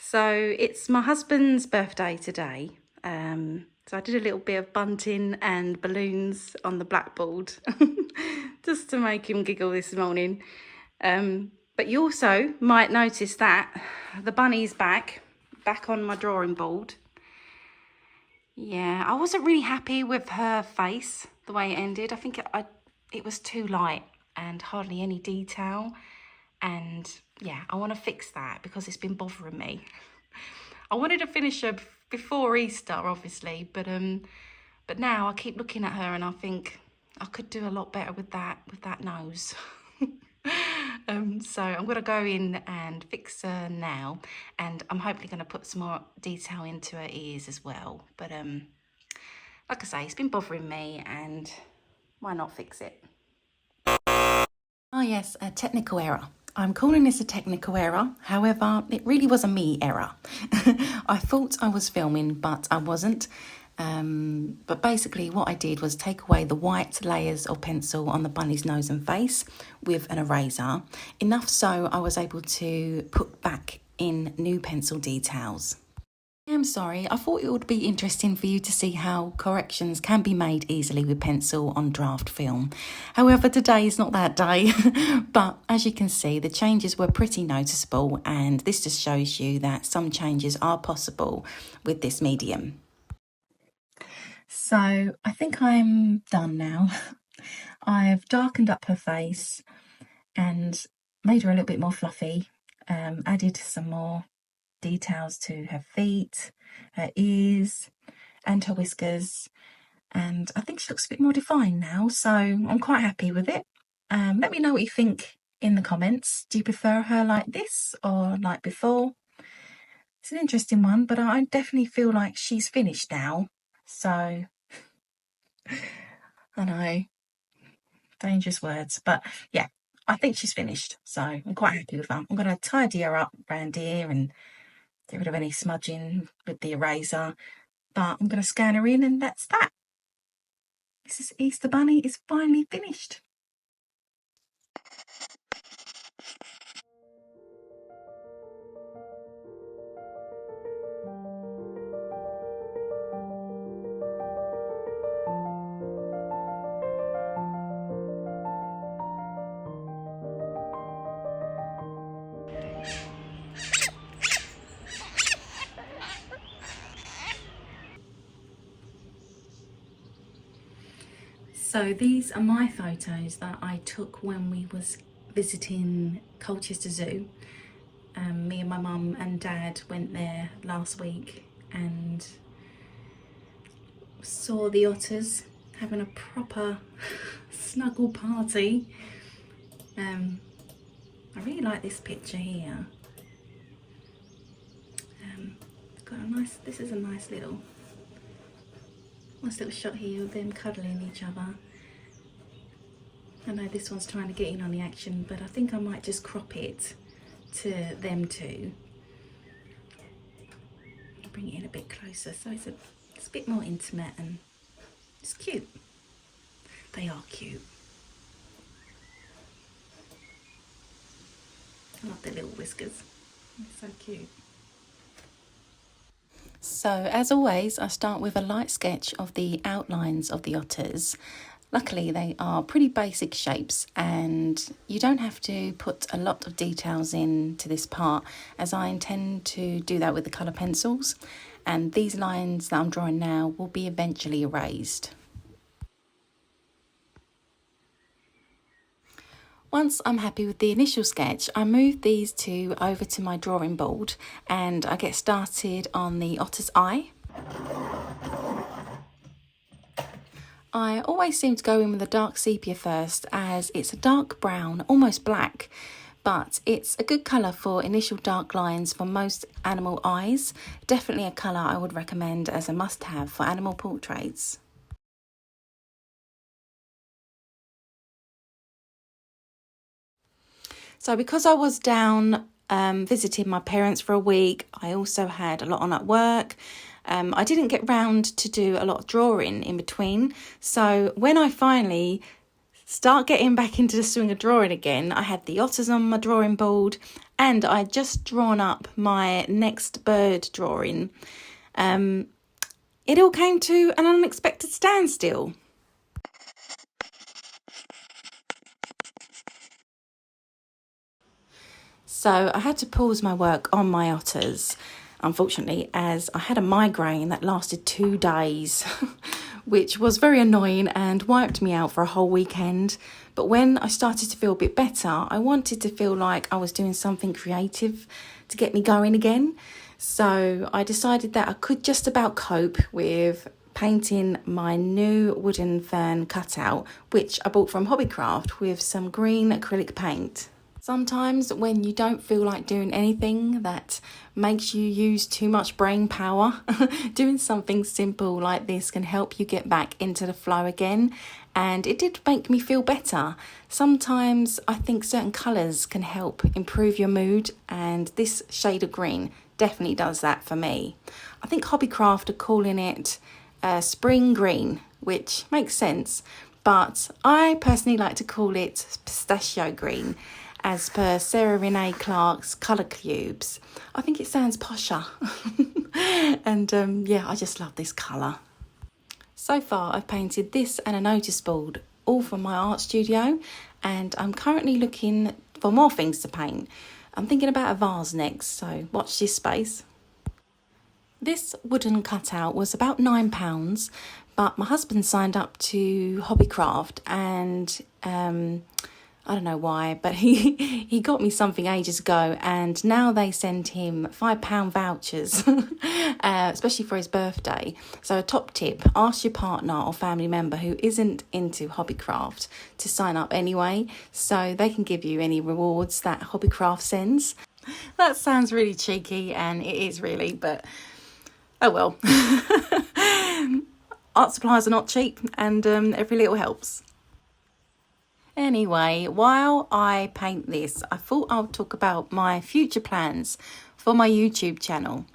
So it's my husband's birthday today. So I did a little bit of bunting and balloons on the blackboard just to make him giggle this morning. But you also might notice that the bunny's back on my drawing board. Yeah, I wasn't really happy with her face, the way it ended. I think it was too light and hardly any detail. And yeah, I want to fix that because it's been bothering me. I wanted to finish her before Easter, obviously, but now I keep looking at her and I think I could do a lot better with that nose. So I'm going to go in and fix her now, and I'm hopefully going to put some more detail into her ears as well. But like I say, it's been bothering me, and why not fix it? Oh yes, a technical error. I'm calling this a technical error, however, it really was a me error. I thought I was filming, but I wasn't. But basically what I did was take away the white layers of pencil on the bunny's nose and face with an eraser, enough so I was able to put back in new pencil details. I'm sorry, I thought it would be interesting for you to see how corrections can be made easily with pencil on draft film. However, today is not that day, but as you can see, the changes were pretty noticeable, and this just shows you that some changes are possible with this medium. So I think I'm done now. I've darkened up her face and made her a little bit more fluffy, added some more details to her feet, her ears and her whiskers, and I think she looks a bit more defined now, so I'm quite happy with it. Let me know what you think in the comments. Do you prefer her like this or like before? It's an interesting one, but I definitely feel like she's finished now, so I know, dangerous words, but yeah, I think she's finished, so I'm quite happy with that. I'm going to tidy her up around here and get rid of any smudging with the eraser, but I'm going to scan her in, and that's that. Mrs. Easter Bunny is finally finished. So these are my photos that I took when we was visiting Colchester Zoo. Me and my mum and dad went there last week and saw the otters having a proper snuggle party. I really like this picture here. Got a nice, this is a nice little shot here of them cuddling each other. I know this one's trying to get in on the action, but I think I might just crop it to them two. Bring it in a bit closer so it's a bit more intimate and it's cute. They are cute. I love their little whiskers. They're so cute. So as always, I start with a light sketch of the outlines of the otters. Luckily, they are pretty basic shapes and you don't have to put a lot of details into this part, as I intend to do that with the colour pencils, and these lines that I'm drawing now will be eventually erased. Once I'm happy with the initial sketch, I move these two over to my drawing board and I get started on the otter's eye. I always seem to go in with a dark sepia first, as it's a dark brown, almost black, but it's a good colour for initial dark lines for most animal eyes. Definitely a colour I would recommend as a must-have for animal portraits. So because I was down visiting my parents for a week, I also had a lot on at work. I didn't get round to do a lot of drawing in between. So when I finally start getting back into the swing of drawing again, I had the otters on my drawing board And I just drawn up my next bird drawing. It all came to an unexpected standstill. So I had to pause my work on my otters, unfortunately, as I had a migraine that lasted 2 days, which was very annoying and wiped me out for a whole weekend. But when I started to feel a bit better, I wanted to feel like I was doing something creative to get me going again. So I decided that I could just about cope with painting my new wooden fern cutout, which I bought from Hobbycraft with some green acrylic paint. Sometimes when you don't feel like doing anything that makes you use too much brain power, doing something simple like this can help you get back into the flow again. And it did make me feel better. Sometimes I think certain colours can help improve your mood, and this shade of green definitely does that for me. I think Hobbycraft are calling it spring green, which makes sense, but I personally like to call it pistachio green, as per Sarah Renee Clark's Colour Cubes. I think it sounds posher. And yeah, I just love this colour. So far I've painted this and a notice board, all from my art studio, and I'm currently looking for more things to paint. I'm thinking about a vase next, so watch this space. This wooden cutout was about £9, but my husband signed up to Hobbycraft, and I don't know why, but he got me something ages ago, and now they send him £5 vouchers, especially for his birthday. So a top tip, ask your partner or family member who isn't into Hobbycraft to sign up anyway, so they can give you any rewards that Hobbycraft sends. That sounds really cheeky, and it is really, but oh well. Art supplies are not cheap, and every little helps. Anyway, while I paint this, I thought I'll talk about my future plans for my YouTube channel.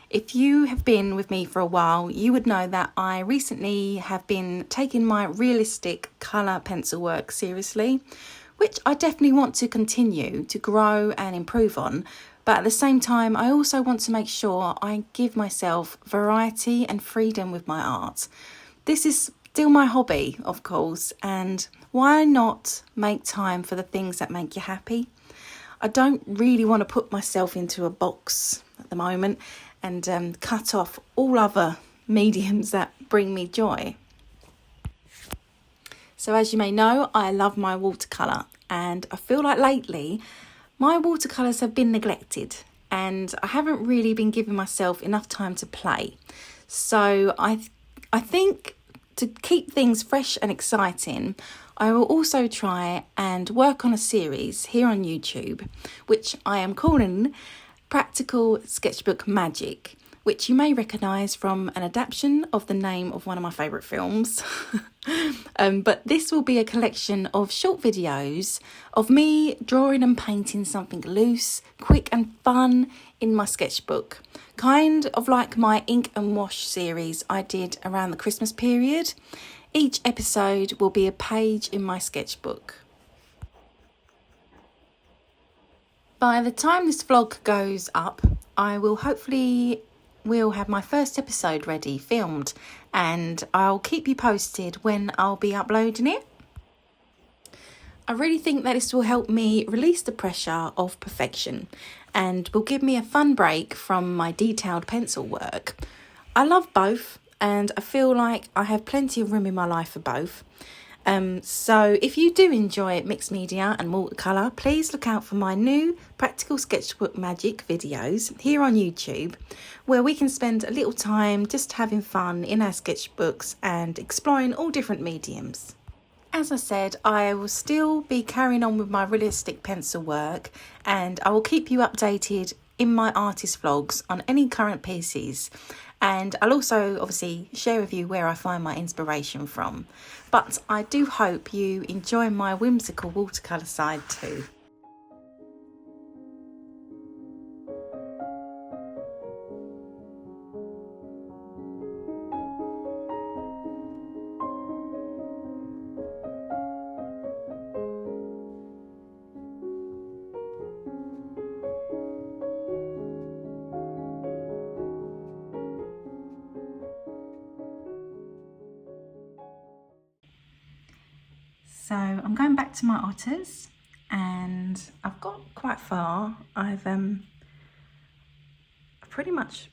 If you have been with me for a while, you would know that I recently have been taking my realistic colour pencil work seriously, which I definitely want to continue to grow and improve on. But at the same time, I also want to make sure I give myself variety and freedom with my art. This is still my hobby, of course, and why not make time for the things that make you happy? I don't really want to put myself into a box at the moment and cut off all other mediums that bring me joy. So as you may know, I love my watercolour, and I feel like lately my watercolours have been neglected and I haven't really been giving myself enough time to play. So I think to keep things fresh and exciting, I will also try and work on a series here on YouTube, which I am calling Practical Sketchbook Magic, which you may recognise from an adaptation of the name of one of my favourite films. But this will be a collection of short videos of me drawing and painting something loose, quick and fun in my sketchbook. Kind of like my ink and wash series I did around the Christmas period. Each episode will be a page in my sketchbook. By the time this vlog goes up, I will have my first episode ready, filmed, and I'll keep you posted when I'll be uploading it. I really think that this will help me release the pressure of perfection and will give me a fun break from my detailed pencil work. I love both, and I feel like I have plenty of room in my life for both. So if you do enjoy mixed media and watercolour, please look out for my new Practical Sketchbook Magic videos here on YouTube, where we can spend a little time just having fun in our sketchbooks and exploring all different mediums. As I said, I will still be carrying on with my realistic pencil work, and I will keep you updated in my artist vlogs on any current pieces, and I'll also obviously share with you where I find my inspiration from. But I do hope you enjoy my whimsical watercolour side too. So I'm going back to my otters, and I've got quite far. I've pretty much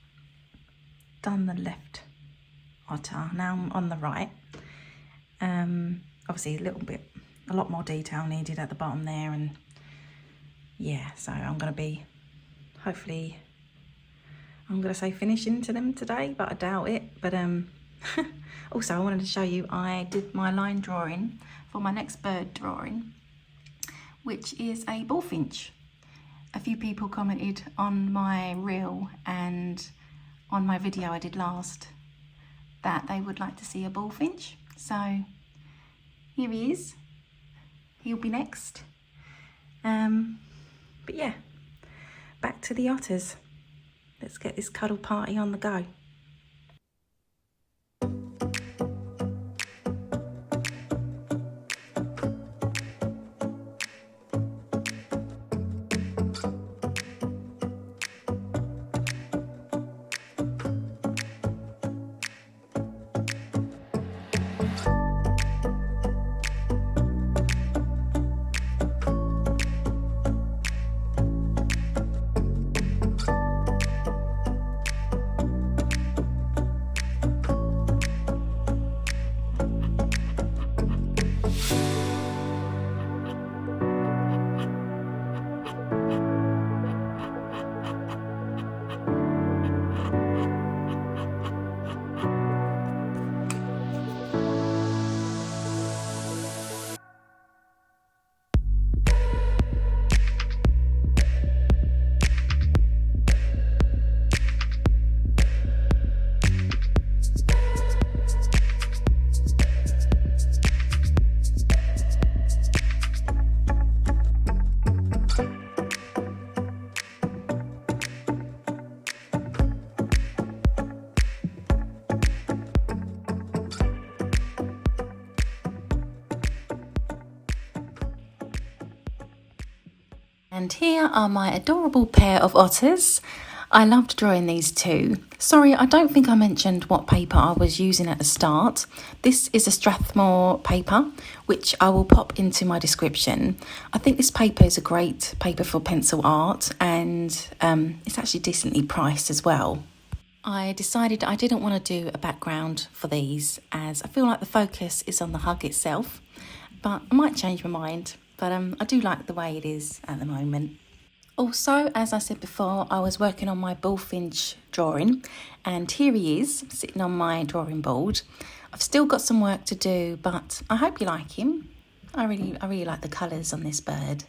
done the left otter. Now I'm on the right. Obviously a lot more detail needed at the bottom there, and yeah, so I'm going to be, hopefully, I'm going to say finishing to them today, but I doubt it. But also I wanted to show you, I did my line drawing for my next bird drawing, which is a bullfinch. A few people commented on my reel and on my video I did last that they would like to see a bullfinch. So here he is. He'll be next. But yeah, back to the otters. Let's get this cuddle party on the go. And here are my adorable pair of otters. I loved drawing these two. Sorry, I don't think I mentioned what paper I was using at the start. This is a Strathmore paper, which I will pop into my description. I think this paper is a great paper for pencil art, and it's actually decently priced as well. I decided I didn't want to do a background for these, as I feel like the focus is on the hug itself, but I might change my mind. But I do like the way it is at the moment. Also, as I said before, I was working on my bullfinch drawing, and here he is sitting on my drawing board. I've still got some work to do, but I hope you like him. I really like the colours on this bird.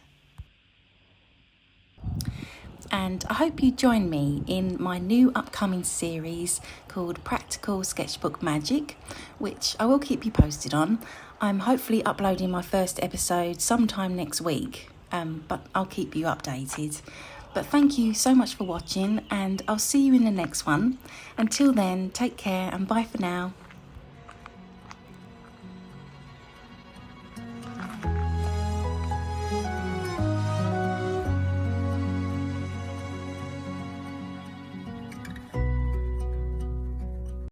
And I hope you join me in my new upcoming series called Practical Sketchbook Magic, which I will keep you posted on. I'm hopefully uploading my first episode sometime next week, but I'll keep you updated. But thank you so much for watching, and I'll see you in the next one. Until then, take care and bye for now.